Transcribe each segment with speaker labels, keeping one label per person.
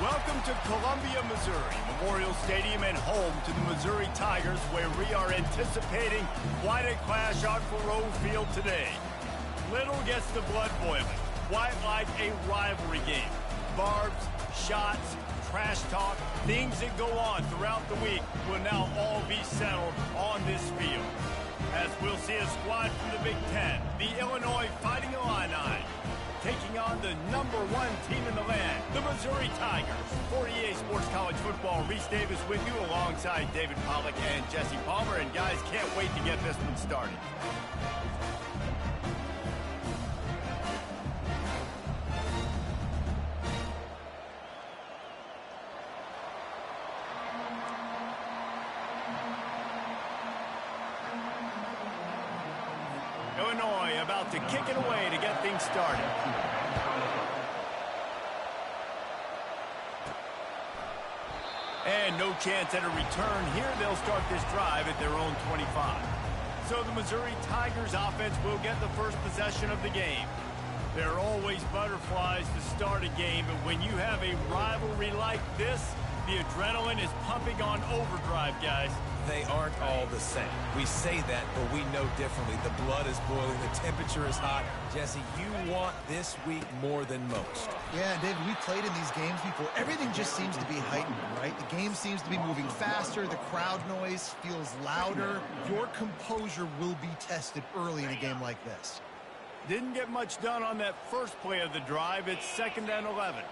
Speaker 1: Welcome to Columbia, Missouri, Memorial Stadium and home to the Missouri Tigers, where we are anticipating quite a clash on Faroe Field today. Little gets the blood boiling, quite like a rivalry game. Barbs, shots, trash talk, things that go on throughout the week will now all be settled on this field. As we'll see a squad from the Big Ten, the Illinois Fighting Illini, taking on the #1 team in the land, the Missouri Tigers. For EA Sports College Football, Reese Davis with you alongside David Pollack and Jesse Palmer. And guys, can't wait to get this one started. Illinois about to kick it away to get things started. And no chance at a return here. They'll start this drive at their own 25. So the Missouri Tigers offense will get the first possession of the game. There are always butterflies to start a game, but when you have a rivalry like this, the adrenaline is pumping on overdrive, guys.
Speaker 2: They aren't all the same. We say that, but we know differently. The blood is boiling. The temperature is hot. Jesse, you want this week more than most.
Speaker 3: Yeah, David, we played in these games before. Everything just seems to be heightened, right? The game seems to be moving faster. The crowd noise feels louder. Your composure will be tested early in a game like this.
Speaker 1: Didn't get much done on that first play of the drive. It's 2nd and 11.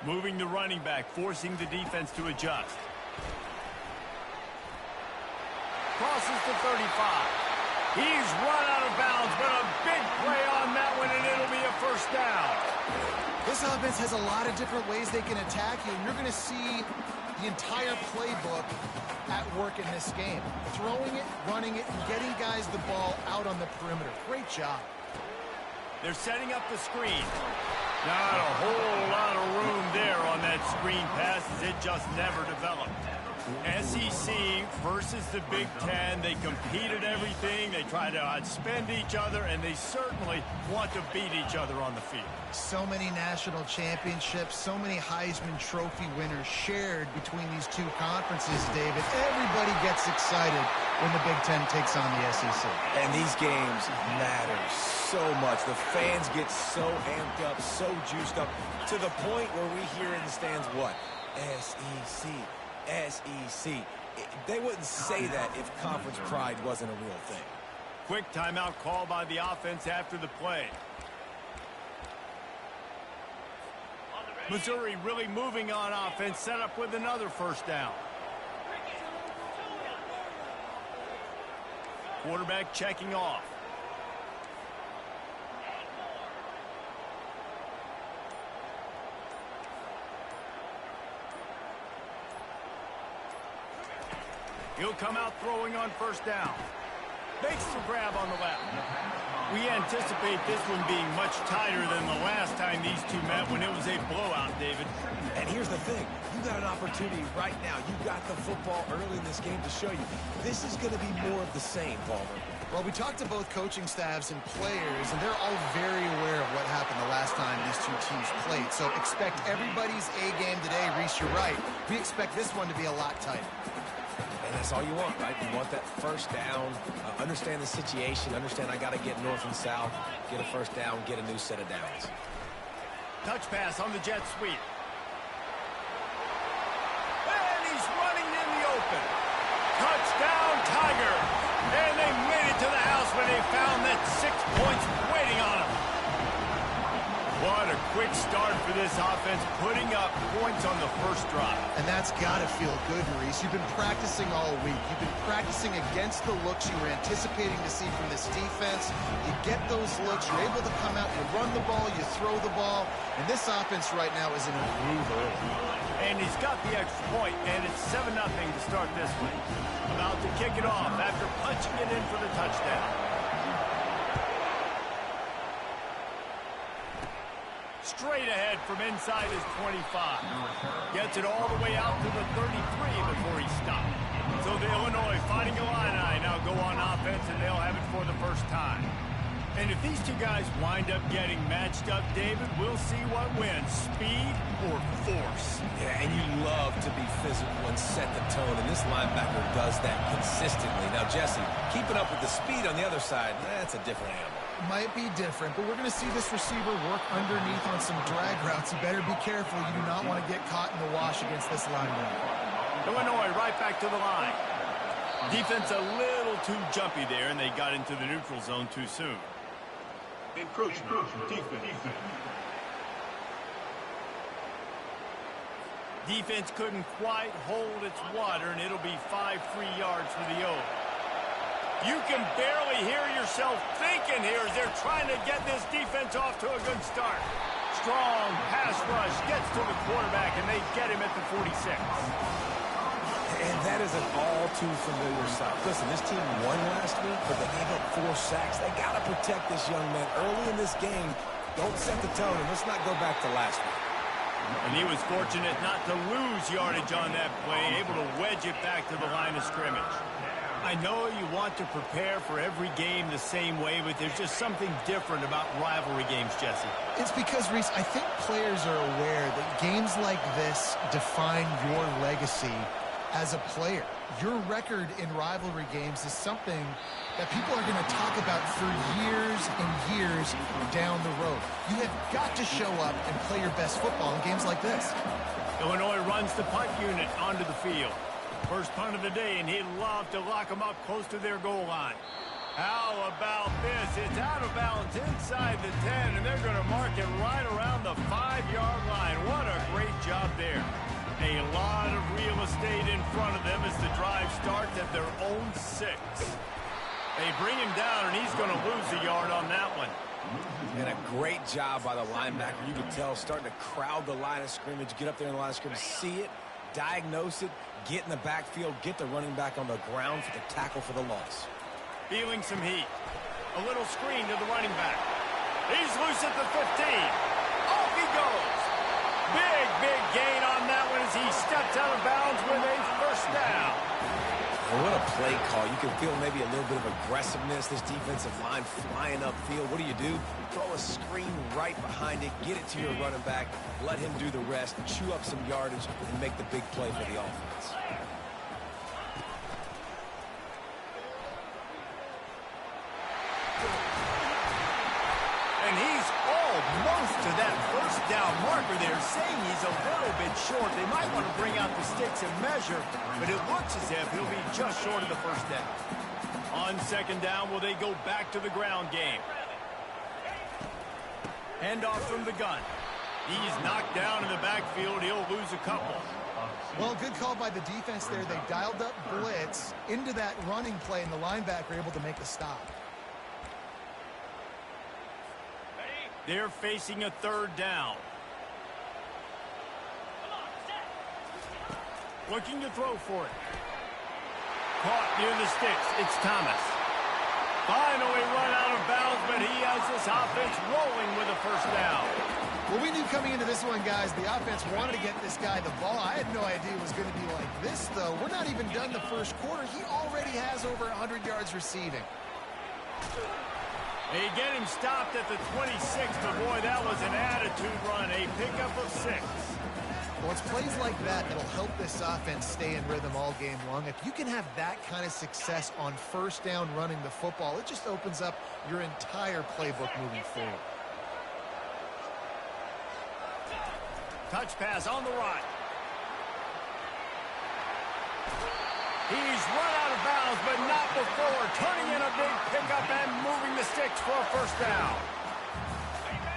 Speaker 1: Moving the running back, forcing the defense to adjust. Crosses to 35. He's run out of bounds, but a big play on that one, and it'll be a first down.
Speaker 3: This offense has a lot of different ways they can attack you, and you're going to see the entire playbook at work in this game. Throwing it, running it, and getting guys the ball out on the perimeter. Great job.
Speaker 1: They're setting up the screen. Not a whole lot of room there on that screen pass, as it just never developed. SEC versus the Big Ten. They compete at everything. They try to outspend each other, and they certainly want to beat each other on the field.
Speaker 3: So many national championships, so many Heisman Trophy winners shared between these two conferences, David. Everybody gets excited when the Big Ten takes on the SEC.
Speaker 2: And these games matter so much. The fans get so amped up, so juiced up, to the point where we hear in the stands what? SEC. SEC. They wouldn't say that if conference pride wasn't a real thing.
Speaker 1: Quick timeout call by the offense after the play. Missouri really moving on offense, set up with another first down. Quarterback checking off. He'll come out throwing on first down. Makes the grab on the left. We anticipate this one being much tighter than the last time these two met when it was a blowout, David.
Speaker 2: And here's the thing. You got an opportunity right now. You got the football early in this game to show you. This is going to be more of the same, Palmer.
Speaker 3: Well, we talked to both coaching staffs and players, and they're all very aware of what happened the last time these two teams played. So expect everybody's A game today. Reese, you're right. We expect this one to be a lot tighter.
Speaker 2: And that's all you want, right? You want that first down, understand the situation, understand I got to get north and south, get a first down, get a new set of downs.
Speaker 1: Touch pass on the jet sweep. And he's running in the open. Touchdown, Tigers. And they made it to the house when they found that 6 points waiting on them. What a quick start for this offense, putting up points on the first drive.
Speaker 3: And that's got to feel good, Maurice. You've been practicing all week. You've been practicing against the looks you were anticipating to see from this defense. You get those looks, you're able to come out, you run the ball, you throw the ball, and this offense right now is in a groove early.
Speaker 1: And he's got the extra point, and it's 7-0 to start this one. About to kick it off after punching it in for the touchdown. Straight ahead from inside his 25. Gets it all the way out to the 33 before he stopped. So the Illinois Fighting Illini now go on offense, and they'll have it for the first time. And if these two guys wind up getting matched up, David, we'll see what wins, speed or force.
Speaker 2: Yeah, and you love to be physical and set the tone, and this linebacker does that consistently. Now, Jesse, keeping up with the speed on the other side, that's a different animal.
Speaker 3: Might be different, but we're going to see this receiver work underneath on some drag routes. You better be careful. You do not want to get caught in the wash against this linebacker.
Speaker 1: Illinois right back to the line. Defense a little too jumpy there, and they got into the neutral zone too soon.
Speaker 4: Encroachment. Defense.
Speaker 1: Defense couldn't quite hold its water, and it'll be 5 free yards for the O. You can barely hear yourself thinking here as they're trying to get this defense off to a good start. Strong pass rush gets to the quarterback, and they get him at the 46.
Speaker 2: And that is an all-too-familiar sight. Listen, this team won last week, but they gave up 4 sacks. They got to protect this young man early in this game. Don't set the tone, and let's not go back to last week.
Speaker 1: And he was fortunate not to lose yardage on that play, able to wedge it back to the line of scrimmage. I know you want to prepare for every game the same way, but there's just something different about rivalry games, Jesse.
Speaker 3: It's because, Reese, I think players are aware that games like this define your legacy as a player. Your record in rivalry games is something that people are going to talk about for years and years down the road. You have got to show up and play your best football in games like this.
Speaker 1: Illinois runs the punt unit onto the field. First punt of the day, and he'd love to lock them up close to their goal line. How about this? It's out of bounds inside the 10, and they're going to mark it right around the 5-yard line. What a great job there. A lot of real estate in front of them as the drive starts at their own 6. They bring him down, and he's going to lose a yard on that one.
Speaker 2: And a great job by the linebacker. You can tell, starting to crowd the line of scrimmage, get up there in the line of scrimmage, see it, diagnose it, get in the backfield, get the running back on the ground for the tackle for the loss.
Speaker 1: Feeling some heat. A little screen to the running back. He's loose at the 15. Off he goes. Big gain on that one as he steps out of bounds with a first down.
Speaker 2: And what a play call. You can feel maybe a little bit of aggressiveness, this defensive line flying upfield. What do? Throw a screen right behind it, get it to your running back, let him do the rest, chew up some yardage, and make the big play for the offense.
Speaker 1: And he's almost to that first down marker there, saying he's a little bit short. They might want to bring out the sticks and measure, but it looks as if he'll be just short of the first down. On second down, will they go back to the ground game? Handoff from the gun. He's knocked down in the backfield. He'll lose a couple.
Speaker 3: Well, good call by the defense there. They dialed up blitz into that running play, and the linebacker able to make the stop.
Speaker 1: They're facing a third down. Looking to throw for it. Caught near the sticks. It's Thomas. Finally run out of bounds, but he has this offense rolling with a first down.
Speaker 3: Well, we knew coming into this one, guys, the offense wanted to get this guy the ball. I had no idea it was going to be like this, though. We're not even done the first quarter. He already has over 100 yards receiving.
Speaker 1: They get him stopped at the 26, but boy, that was an attitude run, a pickup of 6.
Speaker 3: Well, it's plays like that that'll help this offense stay in rhythm all game long. If you can have that kind of success on first down running the football, it just opens up your entire playbook moving forward.
Speaker 1: Touch pass on the right. He's run out of bounds, but not before turning in a big pickup and moving the sticks for a first down.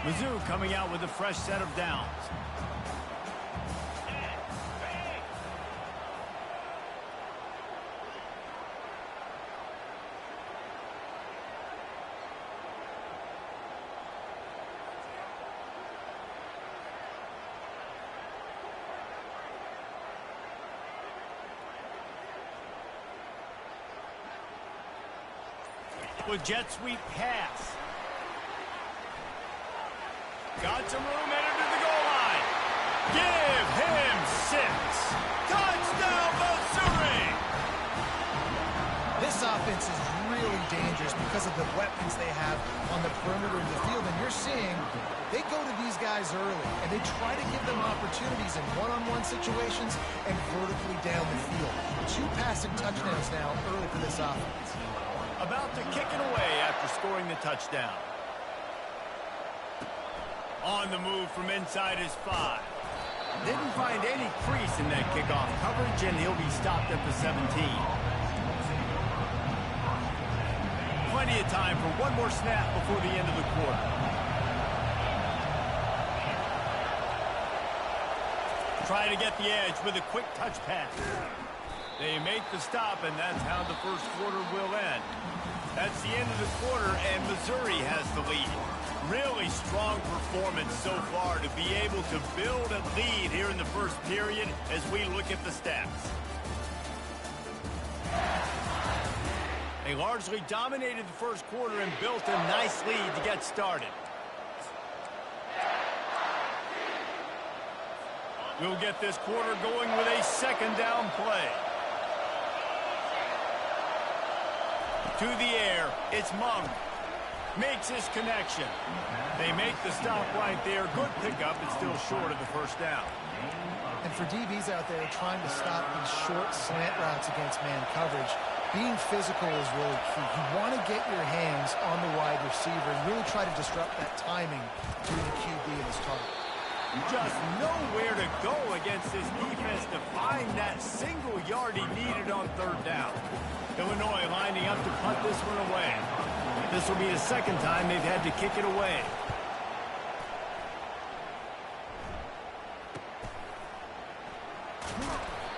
Speaker 1: Mizzou coming out with a fresh set of downs. With jet sweep pass. Got some room, headed to the goal line. Give him 6. Touchdown, Missouri!
Speaker 3: This offense is really dangerous because of the weapons they have on the perimeter of the field. And you're seeing they go to these guys early, and they try to give them opportunities in one-on-one situations and vertically down the field. 2 passing touchdowns now early for this offense.
Speaker 1: About to kick it away after scoring the touchdown. On the move from inside his 5. Didn't find any crease in that kickoff coverage, and he'll be stopped at the 17. Plenty of time for one more snap before the end of the quarter. Try to get the edge with a quick touch pass. They make the stop, and that's how the first quarter will end. That's the end of the quarter, and Missouri has the lead. Really strong performance so far to be able to build a lead here in the first period as we look at the stats. They largely dominated the first quarter and built a nice lead to get started. We'll get this quarter going with a second down play. To the air, it's Monk. Makes his connection. They make the stop right there. Good pickup, but still short of the first down.
Speaker 3: And for DBs out there trying to stop these short slant routes against man coverage, being physical is really key. You want to get your hands on the wide receiver and really try to disrupt that timing between the QB and his target.
Speaker 1: Just nowhere to go against this defense to find that single yard he needed on third down. Illinois lining up to punt this one away. This will be the second time they've had to kick it away.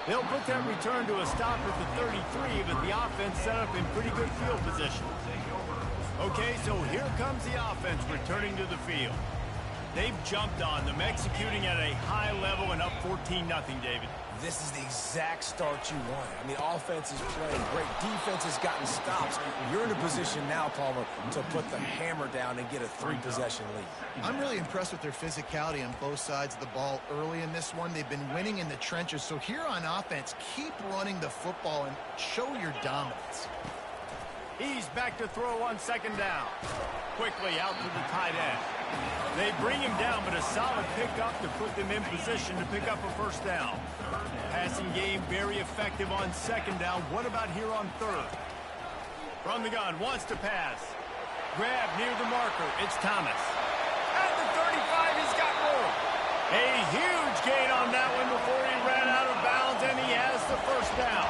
Speaker 1: They'll put that return to a stop at the 33, but the offense set up in pretty good field position. Okay, so here comes the offense returning to the field. They've jumped on them, executing at a high level and up 14-0, David.
Speaker 2: This is the exact start you want. I mean, offense is playing great. Defense has gotten stops. You're in a position now, Palmer, to put the hammer down and get a 3-possession lead.
Speaker 3: I'm really impressed with their physicality on both sides of the ball early in this one. They've been winning in the trenches. So here on offense, keep running the football and show your dominance.
Speaker 1: He's back to throw on second down. Quickly out to the tight end. They bring him down, but a solid pickup to put them in position to pick up a first down. Passing game very effective on second down. What about here on third? From the gun, wants to pass. Grab near the marker. It's Thomas. At the 35, he's got room. A huge gain on that one before he ran out of bounds, and he has the first down.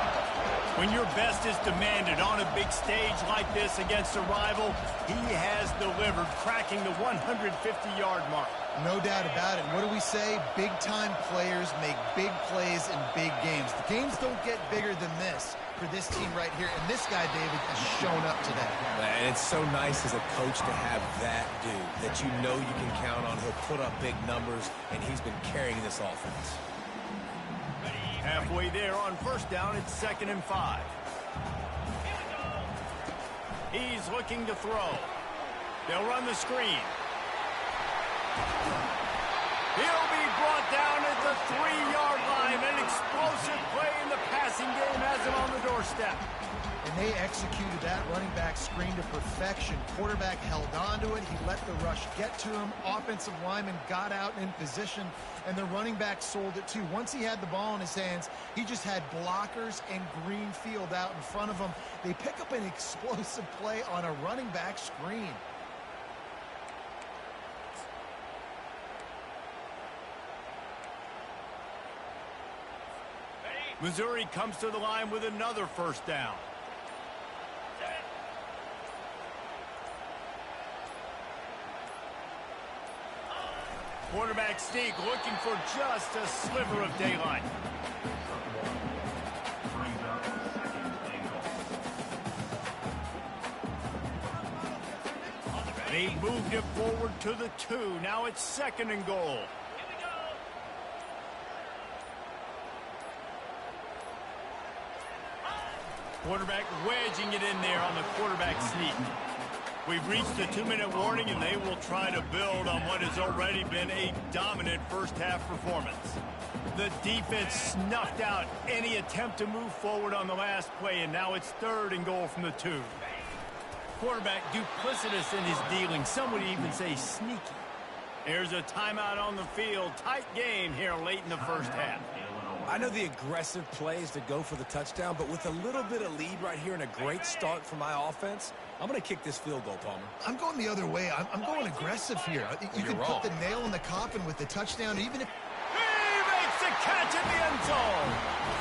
Speaker 1: When your best is demanded on a big stage like this against a rival, he has delivered, cracking the 150-yard mark.
Speaker 3: No doubt about it. What do we say? Big-time players make big plays in big games. The games don't get bigger than this for this team right here, and this guy, David, has shown up today.
Speaker 2: And it's so nice as a coach to have that dude that you know you can count on. He'll put up big numbers, and he's been carrying this offense.
Speaker 1: Halfway there on first down, it's 2nd and 5. He's looking to throw. They'll run the screen. He'll be brought down at the 3-yard line. An explosive play in the passing game has him on the doorstep.
Speaker 3: And they executed that running back screen to perfection. Quarterback held on to it. He let the rush get to him. Offensive lineman got out in position, and the running back sold it too. Once he had the ball in his hands, he just had blockers and green field out in front of him. They pick up an explosive play on a running back screen.
Speaker 1: Missouri comes to the line with another first down. Quarterback sneak looking for just a sliver of daylight. They moved it forward to the 2. Now it's 2nd and goal. Quarterback wedging it in there on the quarterback sneak. We've reached the 2-minute warning, and they will try to build on what has already been a dominant first-half performance. The defense snuffed out any attempt to move forward on the last play, and now it's 3rd and goal from the 2. Quarterback duplicitous in his dealing. Some would even say sneaky. There's a timeout on the field. Tight game here late in the first half.
Speaker 2: I know the aggressive plays to go for the touchdown, but with a little bit of lead right here and a great start for my offense, I'm going to kick this field goal, Palmer.
Speaker 3: I'm going the other way. I'm going aggressive here. You could put the nail in the coffin with the touchdown, even if...
Speaker 1: He makes the catch in the end zone.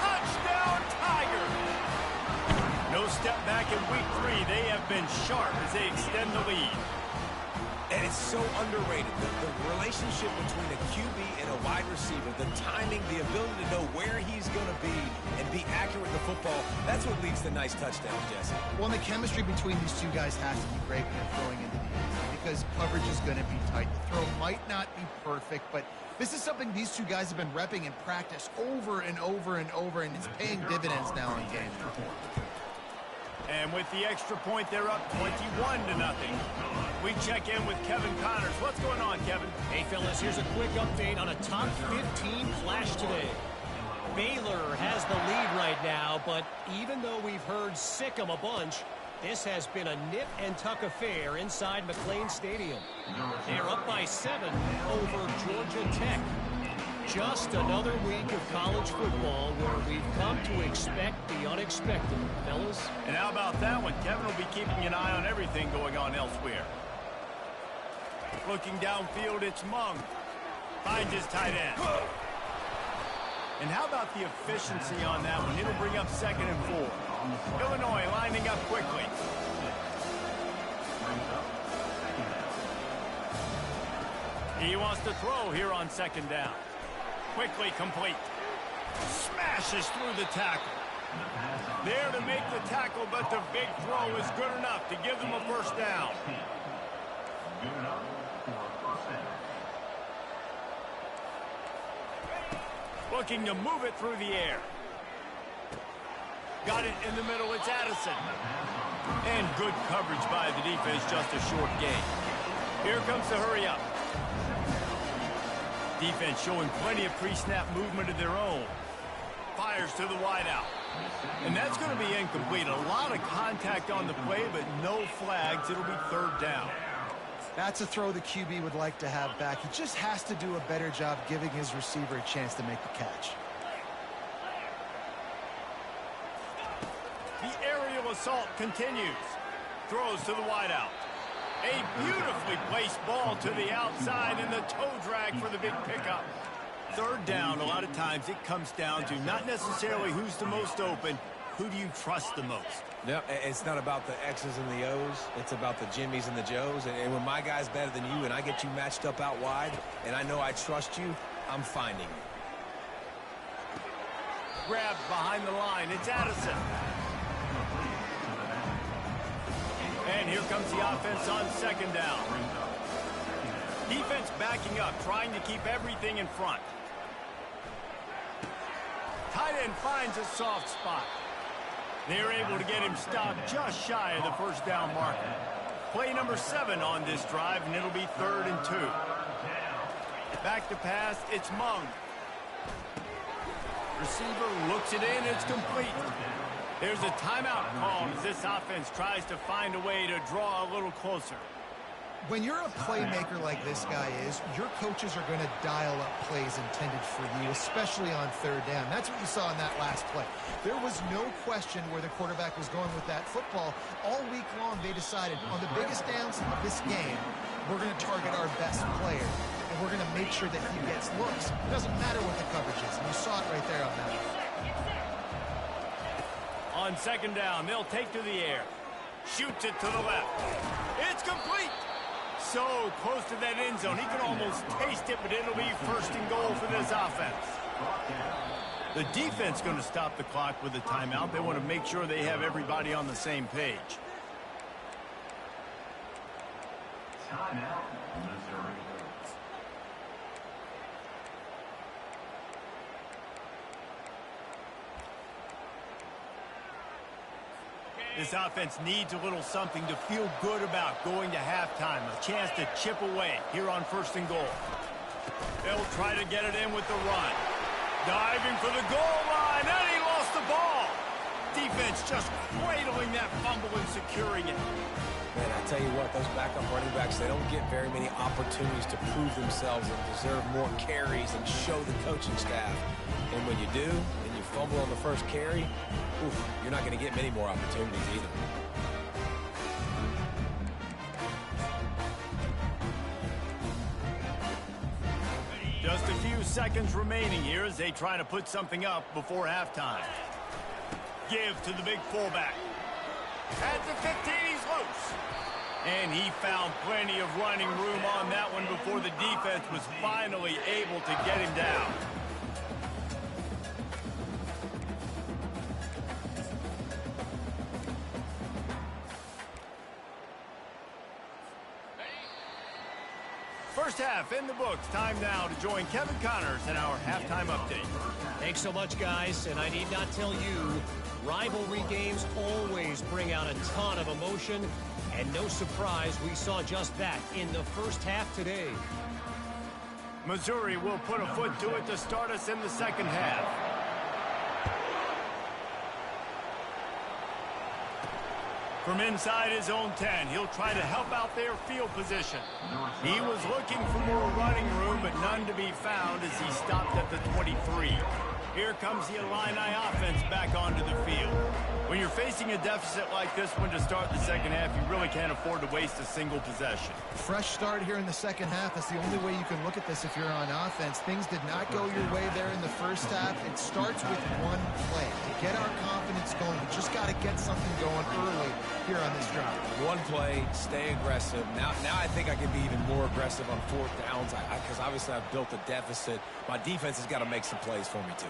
Speaker 1: Touchdown, Tigers. No step back in week 3. They have been sharp as they extend the lead.
Speaker 2: And it's so underrated. The relationship between a QB and a wide receiver, the timing, the ability to know where he's going to be and be accurate with the football, that's what leads to nice touchdowns, Jesse.
Speaker 3: Well, the chemistry between these two guys has to be great when they're throwing into the end zone because coverage is going to be tight. The throw might not be perfect, but this is something these two guys have been repping in practice over and over and over, and it's paying dividends now in games.
Speaker 1: And with the extra point, they're up 21-0. We check in with Kevin Connors. What's going on, Kevin?
Speaker 5: Hey, fellas, here's a quick update on a top 15 flash today. Baylor has the lead right now, but even though we've heard sick 'em a bunch, this has been a nip-and-tuck affair inside McLean Stadium. They're up by 7 over Georgia Tech. Just another week of college football where we've come to expect the unexpected, fellas.
Speaker 1: And how about that one? Kevin will be keeping an eye on everything going on elsewhere. Looking downfield, it's Mung. Finds his tight end. And how about the efficiency on that one? It'll bring up 2nd and 4. Illinois lining up quickly. He wants to throw here on 2nd down. Quickly complete. Smashes through the tackle. There to make the tackle, but the big throw is good enough to give them a first down. Looking to move it through the air. Got it in the middle. It's Addison. And good coverage by the defense, just a short gain. Here comes the hurry up. Defense showing plenty of pre-snap movement of their own. Fires to the wideout. And that's going to be incomplete. A lot of contact on the play, but no flags. It'll be 3rd down.
Speaker 3: That's a throw the QB would like to have back. He just has to do a better job giving his receiver a chance to make the catch.
Speaker 1: The aerial assault continues. Throws to the wideout. A beautifully placed ball to the outside and the toe drag for the big pickup. 3rd down, a lot of times it comes down to not necessarily who's the most open, who do you trust the most?
Speaker 2: No, it's not about the X's and the O's. It's about the Jimmys and the Joes. And when my guy's better than you and I get you matched up out wide and I know I trust you, I'm finding you.
Speaker 1: Grabbed behind the line. It's Addison. And here comes the offense on 2nd down. Defense backing up, trying to keep everything in front. Tight end finds a soft spot. They're able to get him stopped just shy of the first down marker. Play number 7 on this drive, and it'll be 3rd and 2. Back to pass, it's Mung. Receiver looks it in, it's complete. There's a timeout called as this offense tries to find a way to draw a little closer.
Speaker 3: When you're a playmaker like this guy is, your coaches are going to dial up plays intended for you, especially on 3rd down. That's what you saw in that last play. There was no question where the quarterback was going with that football. All week long, they decided on the biggest downs of this game, we're going to target our best player, and we're going to make sure that he gets looks. It doesn't matter what the coverage is, and you saw it right there on that one.
Speaker 1: On 2nd down, they'll take to the air. Shoots it to the left. It's complete. So close to that end zone. He can almost taste it, but it'll be 1st and goal for this offense. The defense going to stop the clock with a timeout. They want to make sure they have everybody on the same page.
Speaker 6: Timeout, Missouri.
Speaker 1: This offense needs a little something to feel good about going to halftime. A chance to chip away here on 1st and goal. They'll try to get it in with the run. Diving for the goal line, and he lost the ball. Defense just cradling that fumble and securing it.
Speaker 2: Man, I tell you what, those backup running backs, they don't get very many opportunities to prove themselves and deserve more carries and show the coaching staff. And when you do, and you fumble on the first carry, you're not going to get many more opportunities either.
Speaker 1: Just a few seconds remaining here as they try to put something up before halftime. Give to the big fullback. At the 15, he's loose. And he found plenty of running room on that one before the defense was finally able to get him down. First half in the books. Time now to join Kevin Connors in our halftime update.
Speaker 5: Thanks so much, guys. And I need not tell you, rivalry games always bring out a ton of emotion. And no surprise, we saw just that in the first half today.
Speaker 1: Missouri will put a foot to it to start us in the second half. From inside his own 10, he'll try to help out their field position. He was looking for more running room, but none to be found as he stopped at the 23. Here comes the Illini offense back onto the field. When you're facing a deficit like this one to start the second half, you really can't afford to waste a single possession.
Speaker 3: Fresh start here in the second half. That's the only way you can look at this if you're on offense. Things did not go your way there in the first half. It starts with one play. To get our confidence going, we just got to get something going early here on this drive.
Speaker 2: One play, stay aggressive. Now I think I can be even more aggressive on 4th downs because obviously I've built a deficit. My defense has got to make some plays for me too.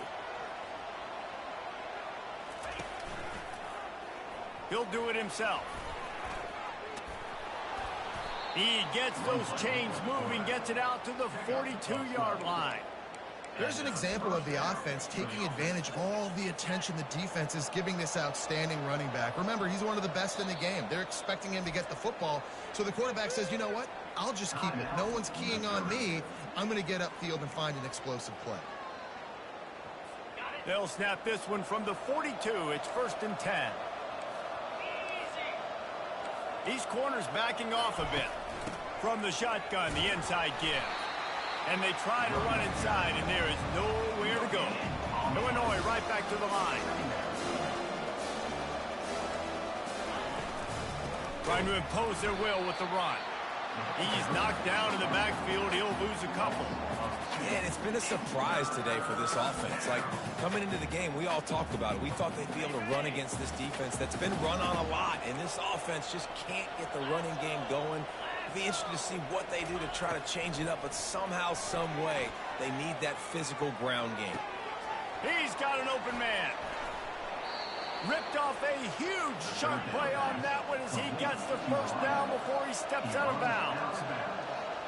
Speaker 1: He'll do it himself. He gets those chains moving, gets it out to the 42-yard line.
Speaker 3: There's an example of the offense taking advantage of all the attention the defense is giving this outstanding running back. Remember, he's one of the best in the game. They're expecting him to get the football. So the quarterback says, you know what? I'll just keep it. No one's keying on me. I'm going to get upfield and find an explosive play.
Speaker 1: They'll snap this one from the 42. It's 1st and 10. These corners backing off a bit. From the shotgun, the inside give. And they try to run inside, and there is nowhere to go. Illinois right back to the line. Trying to impose their will with the run. He's knocked down in the backfield. He'll lose a couple.
Speaker 2: Yeah, and it's been a surprise today for this offense. Like, coming into the game, we all talked about it. We thought they'd be able to run against this defense that's been run on a lot, and this offense just can't get the running game going. It'll be interesting to see what they do to try to change it up, but somehow, some way, they need that physical ground game.
Speaker 1: He's got an open man. Ripped off a huge chunk play on that one as he gets the first down before he steps out of bounds.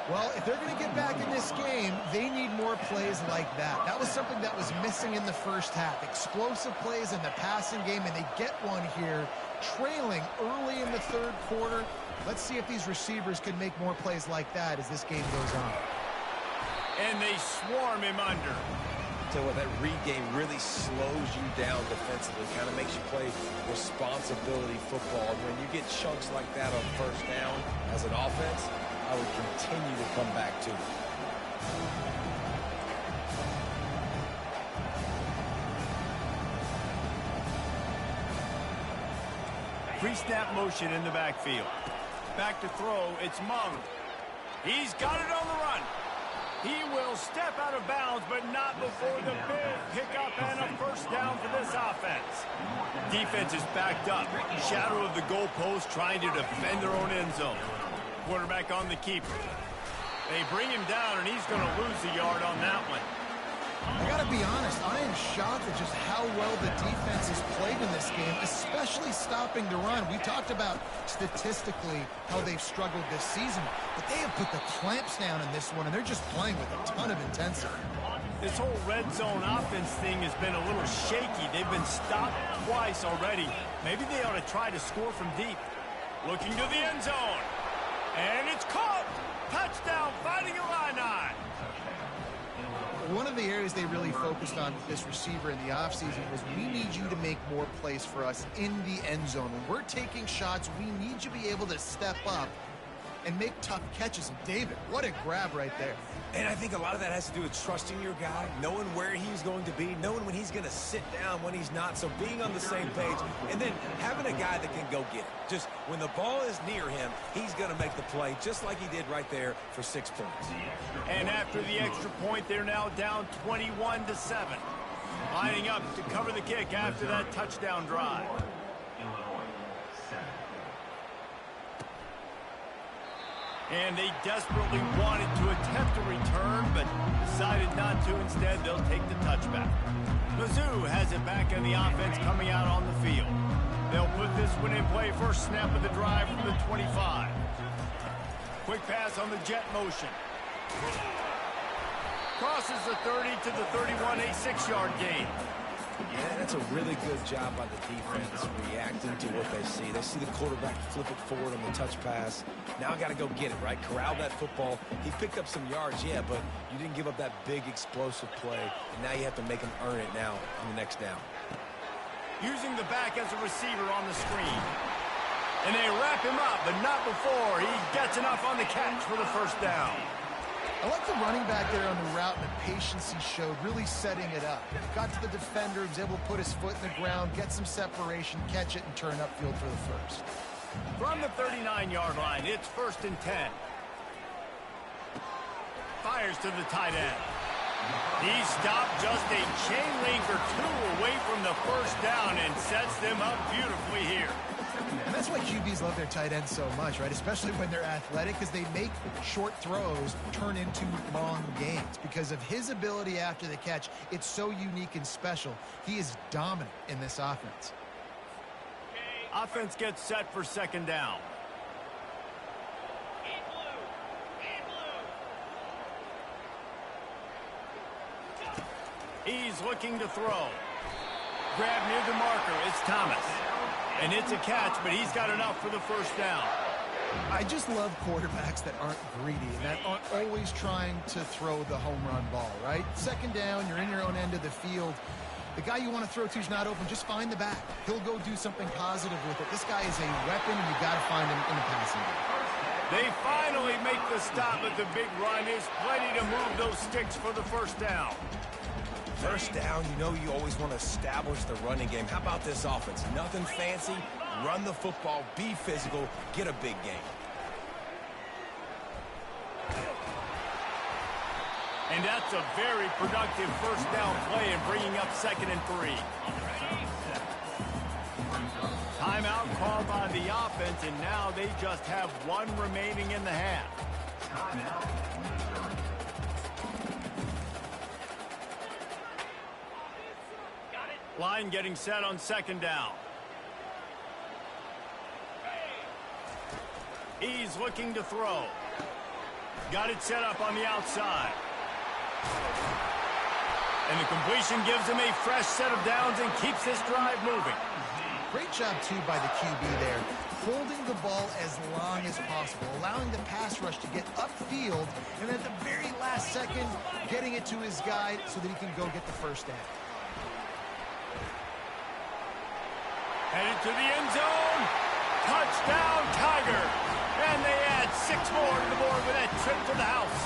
Speaker 3: Well, if they're going to get back in this game, they need more plays like that. That was something that was missing in the first half. Explosive plays in the passing game, and they get one here, trailing early in the 3rd quarter. Let's see if these receivers can make more plays like that as this game goes on.
Speaker 1: And they swarm him under.
Speaker 2: Tell you what, that read game really slows you down defensively, kind of makes you play responsibility football. When you get chunks like that on 1st down as an offense, I would continue to come back to it.
Speaker 1: Pre-snap motion in the backfield. Back to throw, it's Mung. He's got it on the run. He will step out of bounds, but not before the big pickup and a first down for this offense. Defense is backed up. Shadow of the goalpost trying to defend their own end zone. Quarterback on the keeper. They bring him down, and he's going to lose the yard on that one.
Speaker 3: I got to be honest, I am shocked at just how well the defense has played in this game, especially stopping the run. We talked about statistically how they've struggled this season, but they have put the clamps down in this one, and they're just playing with a ton of intensity.
Speaker 1: This whole red zone offense thing has been a little shaky. They've been stopped twice already. Maybe they ought to try to score from deep. Looking to the end zone. And it's caught. Touchdown, Fighting Illini.
Speaker 3: One of the areas they really focused on with this receiver in the offseason was we need you to make more plays for us in the end zone. When we're taking shots, we need you to be able to step up and make tough catches. And David, what a grab right there.
Speaker 2: And I think a lot of that has to do with trusting your guy, knowing where he's going to be, knowing when he's going to sit down, when he's not. So being on the same page, and then having a guy that can go get it. Just when the ball is near him, he's going to make the play, just like he did right there for 6 points.
Speaker 1: And after the extra point, they're now down 21-7. Lining up to cover the kick after that touchdown drive. And they desperately wanted to attempt a return, but decided not to. Instead, they'll take the touchback. Mizzou has it back in the offense coming out on the field. They'll put this one in play. First snap of the drive from the 25. Quick pass on the jet motion. Crosses the 30 to the 31, a 6-yard gain.
Speaker 2: Yeah, that's a really good job by the defense reacting to what they see. They see the quarterback flip it forward on the touch pass. Now I got to go get it, right? Corral that football. He picked up some yards, yeah, but you didn't give up that big explosive play, and now you have to make him earn it now on the next down.
Speaker 1: Using the back as a receiver on the screen. And they wrap him up, but not before he gets enough on the catch for the first down.
Speaker 3: I like the running back there on the route and the patience he showed, really setting it up. Got to the defender, was able to put his foot in the ground, get some separation, catch it, and turn upfield for the first.
Speaker 1: From the 39-yard line, it's 1st and 10. Fires to the tight end. He stopped just a chain link or two away from the first down and sets them up beautifully here.
Speaker 3: And that's why QBs love their tight ends so much, right? Especially when they're athletic, because they make short throws turn into long gains. Because of his ability after the catch, it's so unique and special. He is dominant in this offense.
Speaker 1: Offense gets set for 2nd down. He's looking to throw. Grab near the marker. It's Thomas. And it's a catch, but he's got enough for the first down.
Speaker 3: I just love quarterbacks that aren't greedy and that aren't always trying to throw the home run ball, right? 2nd down, you're in your own end of the field. The guy you want to throw to is not open. Just find the back. He'll go do something positive with it. This guy is a weapon, and you got to find him in the passing game.
Speaker 1: They finally make the stop, but the big run is plenty to move those sticks for the first down.
Speaker 2: First down, you know you always want to establish the running game. How about this offense? Nothing fancy. Run the football, be physical, get a big gain.
Speaker 1: And that's a very productive first down play and bringing up 2nd and 3. Timeout called by the offense, and now they just have one remaining in the half. Line getting set on 2nd down. He's looking to throw. Got it set up on the outside. And the completion gives him a fresh set of downs and keeps this drive moving.
Speaker 3: Great job, too, by the QB there. Holding the ball as long as possible, allowing the pass rush to get upfield, and at the very last second, getting it to his guy so that he can go get the first down.
Speaker 1: Headed to the end zone. Touchdown, Tiger. And they add 6 more to the board with that trip to the house.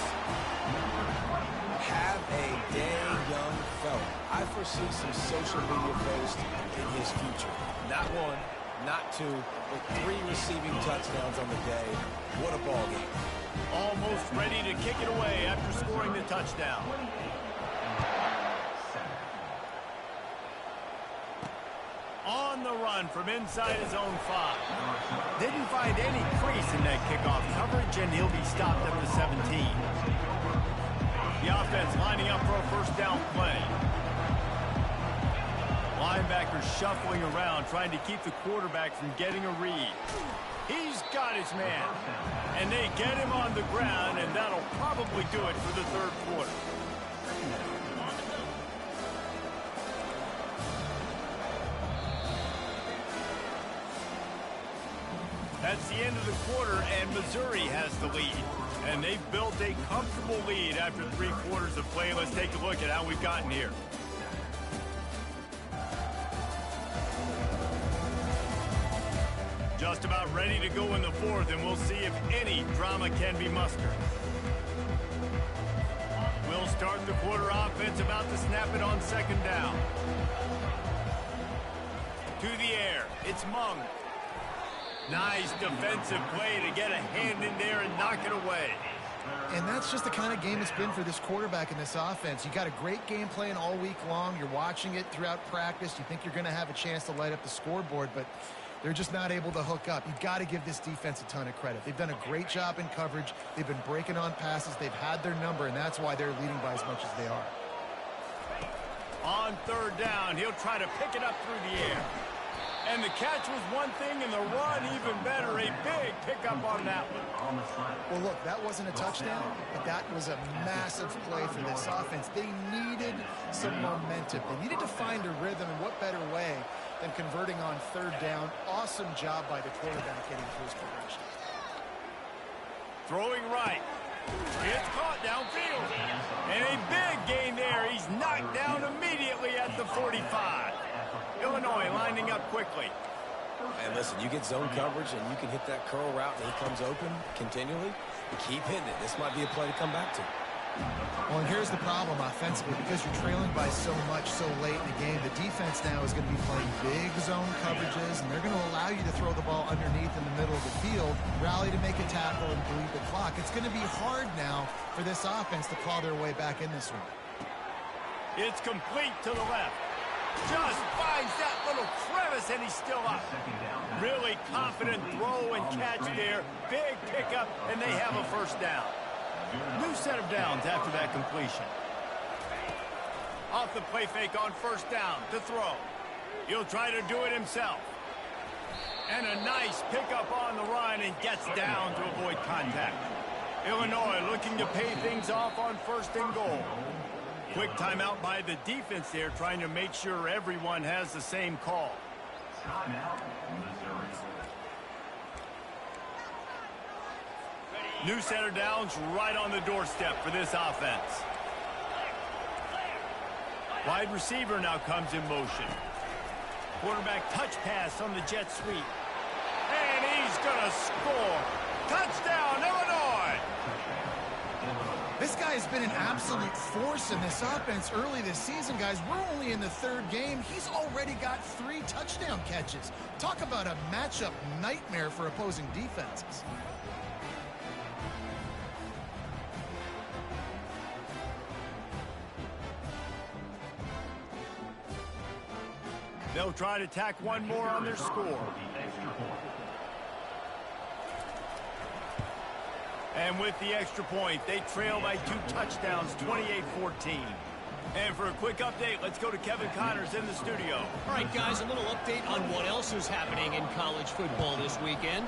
Speaker 2: Have a day, young fella. I foresee some social media posts in his future. Not 1, not 2, but 3 receiving touchdowns on the day. What a ball game.
Speaker 1: Almost ready to kick it away after scoring the touchdown. On the run from inside his own 5. Didn't find any crease in that kickoff coverage, and he'll be stopped at the 17. The offense lining up for a first down play. Linebackers shuffling around, trying to keep the quarterback from getting a read. He's got his man. And they get him on the ground, and that'll probably do it for the 3rd quarter. That's the end of the quarter, and Missouri has the lead. And they've built a comfortable lead after 3 quarters of play. Let's take a look at how we've gotten here. Just about ready to go in the 4th, and we'll see if any drama can be mustered. We'll start the quarter offense, about to snap it on 2nd down. To the air, it's Mung. Nice defensive play to get a hand in there and knock it away.
Speaker 3: And that's just the kind of game it's been for this quarterback in this offense. You got a great game plan all week long. You're watching it throughout practice. You think you're going to have a chance to light up the scoreboard, but they're just not able to hook up. You've got to give this defense a ton of credit. They've done a great job in coverage. They've been breaking on passes. They've had their number, and that's why they're leading by as much as they are.
Speaker 1: On 3rd down, he'll try to pick it up through the air. And the catch was one thing, and the run even better. A big pickup on that one.
Speaker 3: Well, look, that wasn't a touchdown, but that was a massive play for this offense. They needed some momentum. They needed to find a rhythm, and what better way than converting on 3rd down. Awesome job by the quarterback getting through his progression.
Speaker 1: Throwing right. It's caught downfield. And a big gain there. He's knocked down immediately at the 45. Illinois lining up quickly.
Speaker 2: And listen, you get zone coverage and you can hit that curl route and he comes open continually. You keep hitting it. This might be a play to come back to.
Speaker 3: Well, and here's the problem offensively. Because you're trailing by so much so late in the game, the defense now is going to be playing big zone coverages, and they're going to allow you to throw the ball underneath in the middle of the field, rally to make a tackle, and bleed the clock. It's going to be hard now for this offense to claw their way back in this one.
Speaker 1: It's complete to the left. Just finds that little crevice, and he's still up. Really confident throw and catch there. Big pickup, and they have a 1st down. New set of downs after that completion. Off the play fake on 1st down to throw. He'll try to do it himself. And a nice pickup on the run and gets down to avoid contact. Illinois looking to pay things off on 1st and goal. Quick timeout by the defense there, trying to make sure everyone has the same call. New set of downs right on the doorstep for this offense. Wide receiver now comes in motion. Quarterback touch pass on the jet sweep. And he's going to score. Touchdown, Illinois!
Speaker 3: This guy has been an absolute force in this offense early this season, guys. We're only in the 3rd game. He's already got 3 touchdown catches. Talk about a matchup nightmare for opposing defenses.
Speaker 1: They'll try to tack one more on their score. And with the extra point, they trail by 2 touchdowns, 28-14. And for a quick update, let's go to Kevin Connors in the studio.
Speaker 5: All right, guys, a little update on what else is happening in college football this weekend.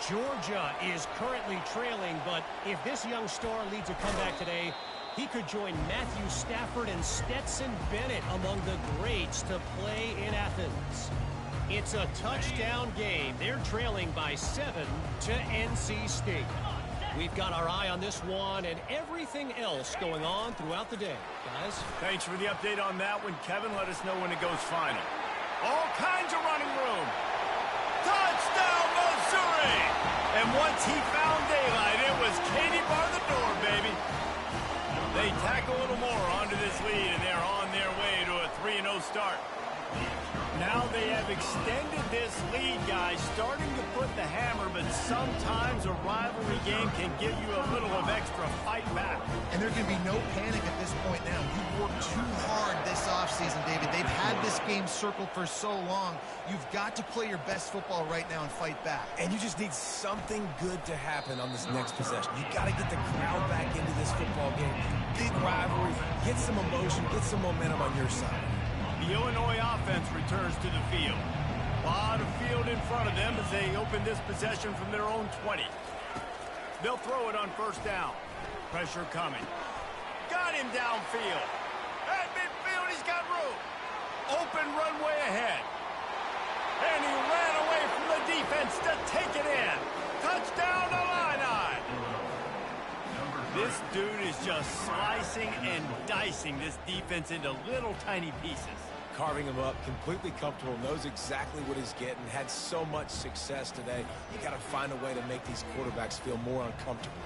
Speaker 5: Georgia is currently trailing, but if this young star leads a comeback today, he could join Matthew Stafford and Stetson Bennett among the greats to play in Athens. It's a touchdown game. They're trailing by 7 to NC State. We've got our eye on this one and everything else going on throughout the day. Guys?
Speaker 1: Thanks for the update on that one, Kevin. Let us know when it goes final. All kinds of running room. Touchdown, Missouri! And once he found daylight, it was Katie bar the door, baby. They tack a little more onto this lead, and they're on their way to a 3-0 start. Now they have extended this lead, guys, starting to put the hammer, but sometimes a rivalry game can give you a little of extra fight back.
Speaker 3: And there can be no panic at this point now. You've worked too hard this offseason, David. They've had this game circled for so long. You've got to play your best football right now and fight back.
Speaker 2: And you just need something good to happen on this next possession. You got to get the crowd back into this football game. Big rivalry, get some emotion, get some momentum on your side.
Speaker 1: The Illinois offense returns to the field. A lot of field in front of them as they open this possession from their own 20. They'll throw it on 1st down. Pressure coming. Got him downfield. At midfield, he's got room. Open runway ahead. And he ran away from the defense to take it in. Touchdown, Illini. This dude is just slicing and dicing this defense into little tiny pieces.
Speaker 2: Carving him up, completely comfortable, knows exactly what he's getting, had so much success today. You got to find a way to make these quarterbacks feel more uncomfortable.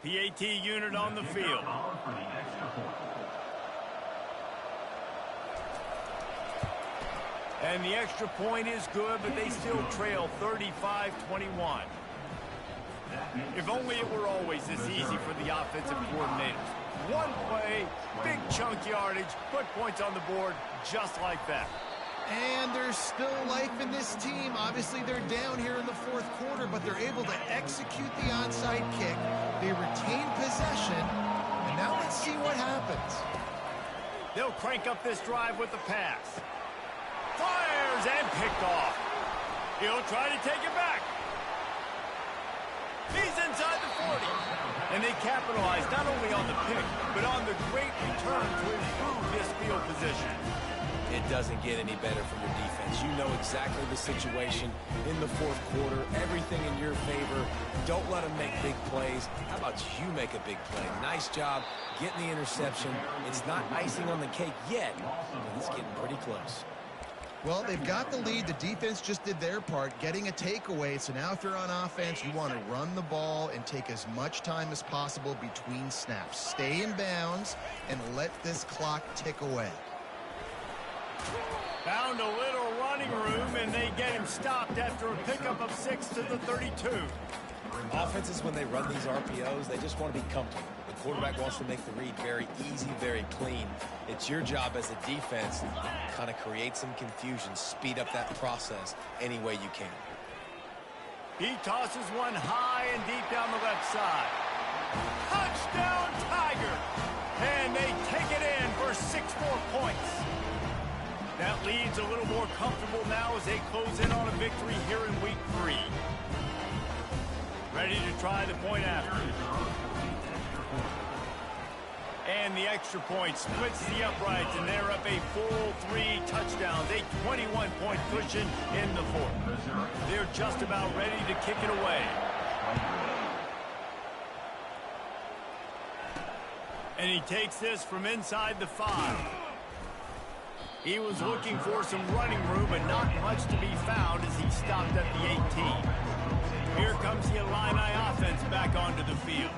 Speaker 1: PAT unit on the field. And the extra point is good, but they still trail 35-21. If only it were always this easy for the offensive coordinators. One play, big chunk yardage, put points on the board just like that.
Speaker 3: And there's still life in this team. Obviously, they're down here in the fourth quarter, but they're able to execute the onside kick. They retain possession, and now let's see what happens.
Speaker 1: They'll crank up this drive with the pass. Fires and picked off. He'll try to take it back. He's inside the 40. And they capitalize not only on the pick, but on the great return to improve this field position.
Speaker 2: It doesn't get any better from your defense. You know exactly the situation in the fourth quarter. Everything in your favor. Don't let them make big plays. How about you make a big play? Nice job getting the interception. It's not icing on the cake yet, but it's getting pretty close.
Speaker 3: Well, they've got the lead. The defense just did their part, getting a takeaway. So now if you're on offense, you want to run the ball and take as much time as possible between snaps. Stay in bounds and let this clock tick away.
Speaker 1: Found a little running room, and they get him stopped after a pickup of 6 to the 32.
Speaker 2: Offenses, when they run these RPOs, they just want to be comfortable. The quarterback wants to make the read very easy, very clean. It's your job as a defense to kind of create some confusion, speed up that process any way you can.
Speaker 1: He tosses one high and deep down the left side. Touchdown, Tiger! And they take it in for 6 more points. That lead's a little more comfortable now as they close in on a victory here in week 3. Ready to try the point after. And the extra point splits the uprights, and they're up a full 3 touchdowns, a 21-point cushion in the fourth. They're just about ready to kick it away. And he takes this from inside the 5. He was looking for some running room, but not much to be found as he stopped at the 18. Here comes the Illini offense back onto the field.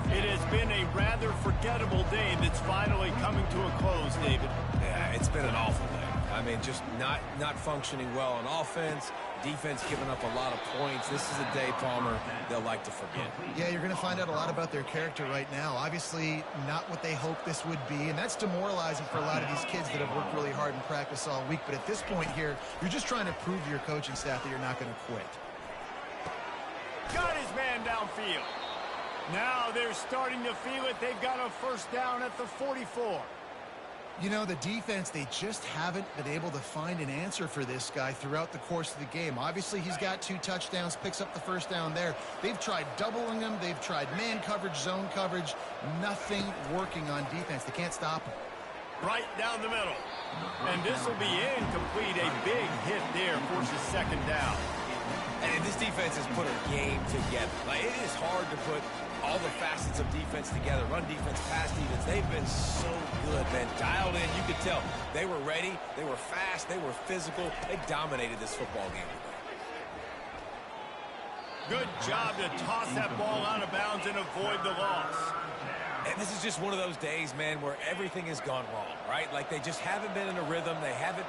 Speaker 1: It has been a rather forgettable day that's finally coming to a close, David.
Speaker 2: Yeah, it's been an awful day. I mean, just not functioning well on offense. Defense giving up a lot of points. This is a day, Palmer, they'll like to forget.
Speaker 3: Yeah, you're going to find out a lot about their character right now. Obviously, not what they hoped this would be, and that's demoralizing for a lot of these kids that have worked really hard in practice all week. But at this point here, you're just trying to prove to your coaching staff that you're not going to quit.
Speaker 1: Got his man downfield. Now they're starting to feel it. They've got a first down at the 44.
Speaker 3: You know, the defense, they just haven't been able to find an answer for this guy throughout the course of the game. Obviously, he's got 2 touchdowns, picks up the first down there. They've tried doubling him. They've tried man coverage, zone coverage. Nothing working on defense. They can't stop him.
Speaker 1: Right down the middle. And this will be incomplete. A big hit there forces second down.
Speaker 2: And this defense has put a game together. Like, it is hard to put all the facets of defense together. Run defense, pass defense. They've been so good, man. Dialed in. You could tell they were ready. They were fast. They were physical. They dominated this football game today.
Speaker 1: Good job to toss that ball out of bounds and avoid the loss.
Speaker 2: And this is just one of those days, man, where everything has gone wrong, right? Like, they just haven't been in a rhythm. They haven't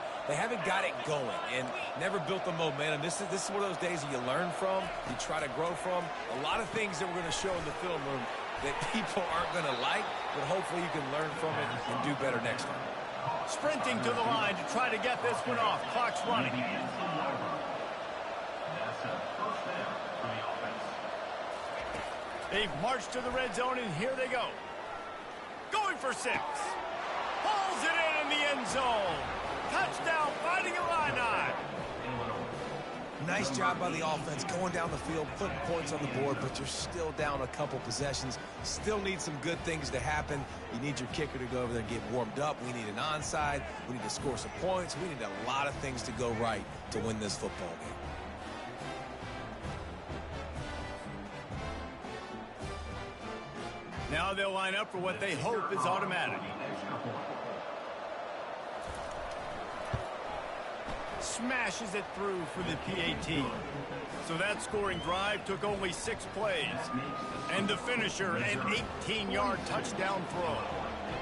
Speaker 2: got it going and never built the momentum. This is one of those days that you learn from, you try to grow from. A lot of things that we're going to show in the film room that people aren't going to like, but hopefully you can learn from it and do better next time.
Speaker 1: Sprinting to the line to try to get this one off. Clock's running. They've marched to the red zone, and here they go. Going for 6. Pulls it in the end zone. Touchdown, Fighting Illini.
Speaker 2: Nice job by the offense going down the field, putting points on the board, but you're still down a couple possessions. Still need some good things to happen. You need your kicker to go over there and get warmed up. We need an onside. We need to score some points. We need a lot of things to go right to win this football game.
Speaker 1: Now they'll line up for what they hope is automatic. Smashes it through for the PAT. So that scoring drive took only 6 plays. And the finisher, an 18-yard touchdown throw.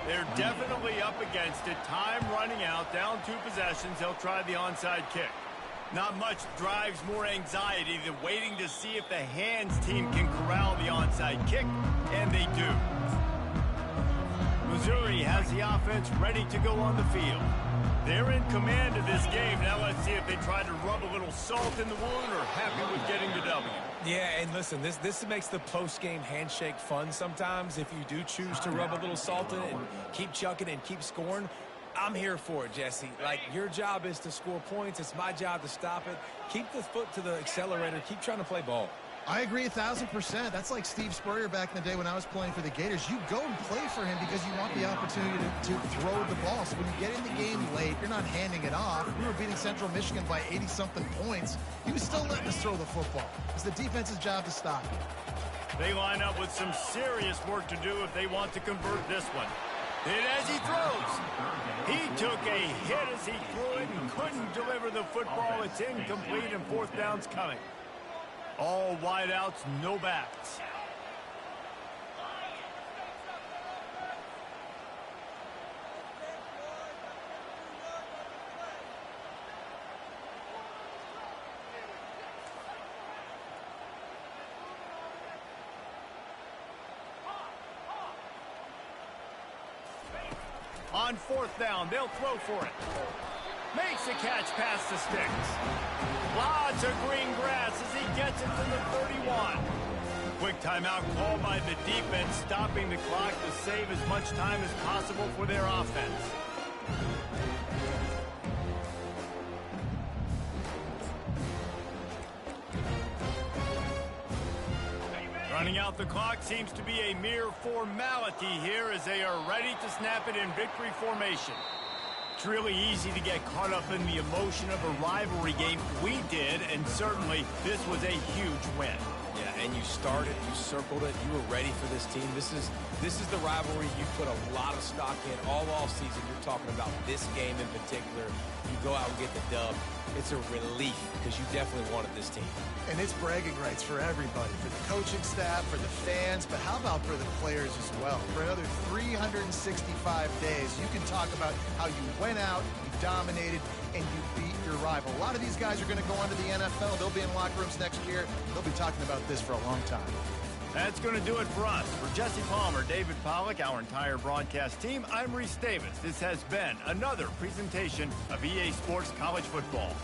Speaker 1: They're definitely up against it. Time running out, down 2 possessions. They'll try the onside kick. Not much drives more anxiety than waiting to see if the hands team can corral the onside kick, and they do. Missouri has the offense ready to go on the field. They're in command of this game. Now let's see if they try to rub a little salt in the wound or happy with getting the W.
Speaker 2: Yeah, and listen, this makes the post-game handshake fun sometimes. If you do choose to rub a little salt in it and keep chucking and keep scoring, I'm here for it, Jesse. Like, your job is to score points. It's my job to stop it. Keep the foot to the accelerator. Keep trying to play ball.
Speaker 3: I agree 1,000%. That's like Steve Spurrier back in the day when I was playing for the Gators. You go and play for him because you want the opportunity to throw the ball. So when you get in the game late, you're not handing it off. We were beating Central Michigan by 80-something points. He was still letting us throw the football. It's the defense's job to stop it.
Speaker 1: They line up with some serious work to do if they want to convert this one. Hit as he throws. He took a hit as he threw it and couldn't deliver the football. It's incomplete and 4th down's coming. All wideouts, no backs. On 4th down, they'll throw for it. Makes a catch past the sticks. Lots of green grass as he gets it to the 31. Quick timeout called by the defense, stopping the clock to save as much time as possible for their offense. Running out the clock seems to be a mere formality here as they are ready to snap it in victory formation. It's really easy to get caught up in the emotion of a rivalry game. We did, and certainly this was a huge win.
Speaker 2: Yeah, and you started, you circled it, you were ready for this team. This is the rivalry you put a lot of stock in all season. You're talking about this game in particular. You go out and get the dub. It's a relief because you definitely wanted this team.
Speaker 3: And it's bragging rights for everybody, for the coaching staff, for the fans, but how about for the players as well? For another 365 days, you can talk about how you went out, you dominated, and you beat your rival. A lot of these guys are going to go on to the NFL. They'll be in locker rooms next year. They'll be talking about this for a long time.
Speaker 1: That's going to do it for us. For Jesse Palmer, David Pollack, our entire broadcast team, I'm Reese Davis. This has been another presentation of EA Sports College Football.